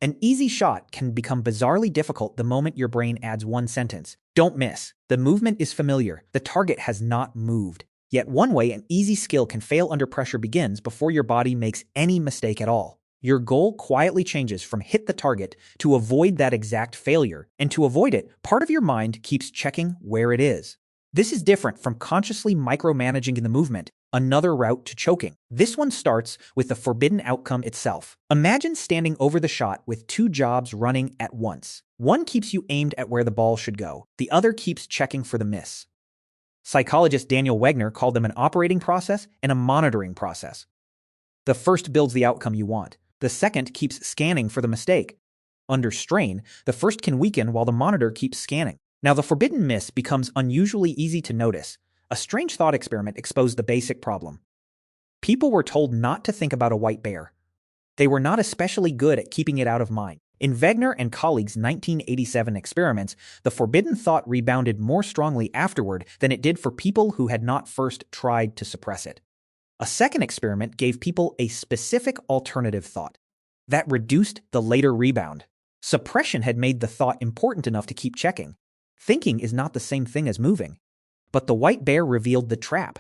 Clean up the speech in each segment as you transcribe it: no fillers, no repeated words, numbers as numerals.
An easy shot can become bizarrely difficult the moment your brain adds one sentence. Don't miss. The movement is familiar. The target has not moved. Yet one way an easy skill can fail under pressure begins before your body makes any mistake at all. Your goal quietly changes from hit the target to avoid that exact failure, and to avoid it, part of your mind keeps checking where it is. This is different from consciously micromanaging the movement, another route to choking. This one starts with the forbidden outcome itself. Imagine standing over the shot with two jobs running at once. One keeps you aimed at where the ball should go. The other keeps checking for the miss. Psychologist Daniel Wegner called them an operating process and a monitoring process. The first builds the outcome you want. The second keeps scanning for the mistake. Under strain, the first can weaken while the monitor keeps scanning. Now, the forbidden miss becomes unusually easy to notice. A strange thought experiment exposed the basic problem. People were told not to think about a white bear. They were not especially good at keeping it out of mind. In Wegner and colleagues' 1987 experiments, the forbidden thought rebounded more strongly afterward than it did for people who had not first tried to suppress it. A second experiment gave people a specific alternative thought. That reduced the later rebound. Suppression had made the thought important enough to keep checking. Thinking is not the same thing as moving. But the white bear revealed the trap.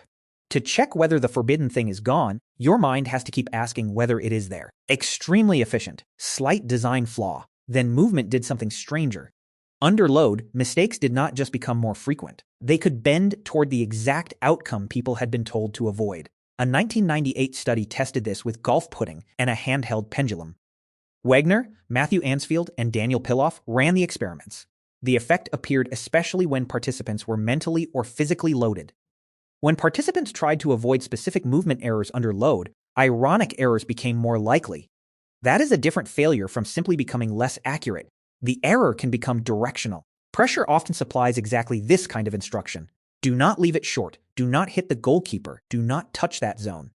To check whether the forbidden thing is gone, your mind has to keep asking whether it is there. Extremely efficient. Slight design flaw. Then movement did something stranger. Under load, mistakes did not just become more frequent. They could bend toward the exact outcome people had been told to avoid. A 1998 study tested this with golf pudding and a handheld pendulum. Wegner, Matthew Ansfield, and Daniel Piloff ran the experiments. The effect appeared especially when participants were mentally or physically loaded. When participants tried to avoid specific movement errors under load, ironic errors became more likely. That is a different failure from simply becoming less accurate. The error can become directional. Pressure often supplies exactly this kind of instruction. Do not leave it short. Do not hit the goalkeeper. Do not touch that zone.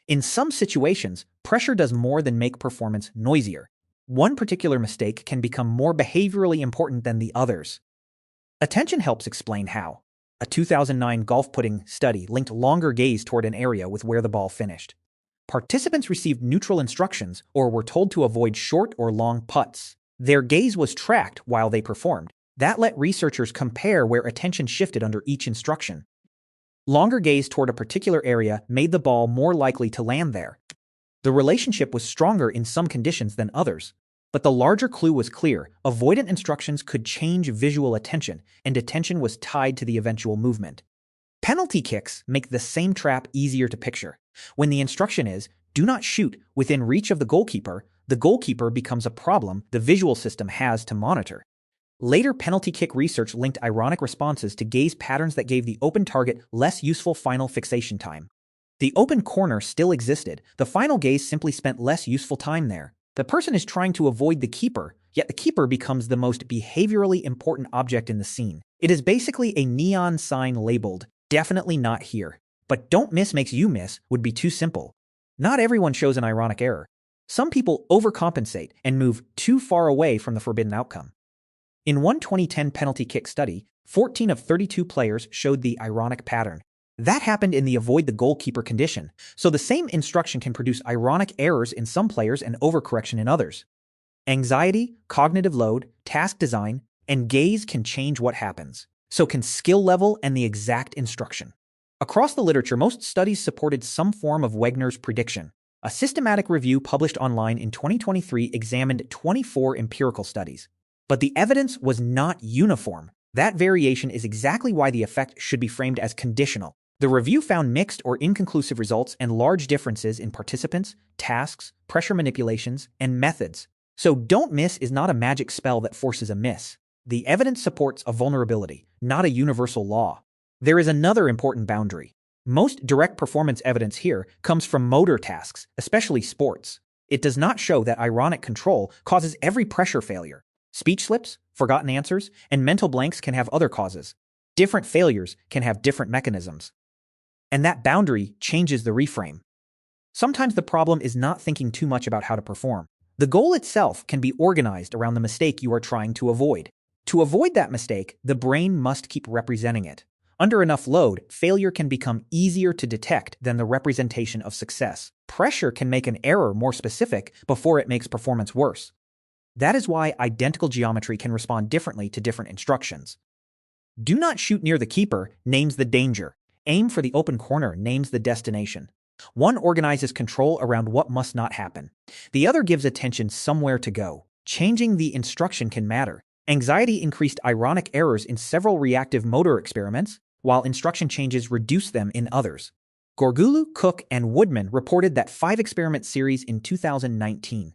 In some situations, pressure does more than make performance noisier. One particular mistake can become more behaviorally important than the others. Attention helps explain how. A 2009 golf pudding study linked longer gaze toward an area with where the ball finished. Participants received neutral instructions or were told to avoid short or long putts. Their gaze was tracked while they performed. That let researchers compare where attention shifted under each instruction. Longer gaze toward a particular area made the ball more likely to land there. The relationship was stronger in some conditions than others. But the larger clue was clear. Avoidant instructions could change visual attention, and attention was tied to the eventual movement. Penalty kicks make the same trap easier to picture. When the instruction is, do not shoot within reach of the goalkeeper becomes a problem the visual system has to monitor. Later penalty kick research linked ironic responses to gaze patterns that gave the open target less useful final fixation time. The open corner still existed. The final gaze simply spent less useful time there. The person is trying to avoid the keeper, yet the keeper becomes the most behaviorally important object in the scene. It is basically a neon sign labeled, "Definitely not here." But "don't miss makes you miss" would be too simple. Not everyone shows an ironic error. Some people overcompensate and move too far away from the forbidden outcome. In one 2010 penalty kick study, 14 of 32 players showed the ironic pattern. That happened in the avoid the goalkeeper condition, so the same instruction can produce ironic errors in some players and overcorrection in others. Anxiety, cognitive load, task design, and gaze can change what happens. So can skill level and the exact instruction. Across the literature, most studies supported some form of Wegner's prediction. A systematic review published online in 2023 examined 24 empirical studies. But the evidence was not uniform. That variation is exactly why the effect should be framed as conditional. The review found mixed or inconclusive results and large differences in participants, tasks, pressure manipulations, and methods. So don't miss is not a magic spell that forces a miss. The evidence supports a vulnerability, not a universal law. There is another important boundary. Most direct performance evidence here comes from motor tasks, especially sports. It does not show that ironic control causes every pressure failure. Speech slips, forgotten answers, and mental blanks can have other causes. Different failures can have different mechanisms. And that boundary changes the reframe. Sometimes the problem is not thinking too much about how to perform. The goal itself can be organized around the mistake you are trying to avoid. To avoid that mistake, the brain must keep representing it. Under enough load, failure can become easier to detect than the representation of success. Pressure can make an error more specific before it makes performance worse. That is why identical geometry can respond differently to different instructions. Do not shoot near the keeper names the danger. Aim for the open corner names the destination. One organizes control around what must not happen. The other gives attention somewhere to go. Changing the instruction can matter. Anxiety increased ironic errors in several reactive motor experiments, while instruction changes reduced them in others. Gorgulu, Cook, and Woodman reported that 5-experiment series in 2019.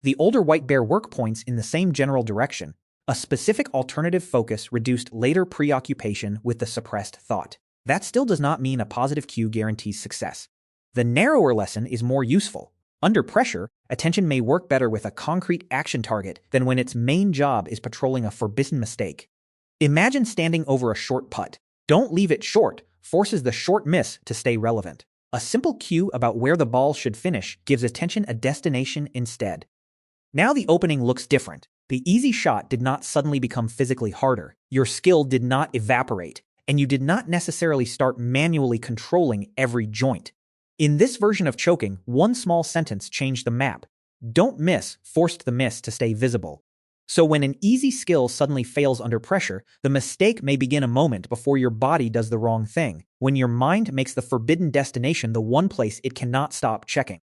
The older white bear work points in the same general direction. A specific alternative focus reduced later preoccupation with the suppressed thought. That still does not mean a positive cue guarantees success. The narrower lesson is more useful. Under pressure, attention may work better with a concrete action target than when its main job is patrolling a forbidden mistake. Imagine standing over a short putt. Don't leave it short forces the short miss to stay relevant. A simple cue about where the ball should finish gives attention a destination instead. Now the opening looks different. The easy shot did not suddenly become physically harder. Your skill did not evaporate, and you did not necessarily start manually controlling every joint. In this version of choking, one small sentence changed the map. Don't miss forced the miss to stay visible. So when an easy skill suddenly fails under pressure, the mistake may begin a moment before your body does the wrong thing, when your mind makes the forbidden destination the one place it cannot stop checking.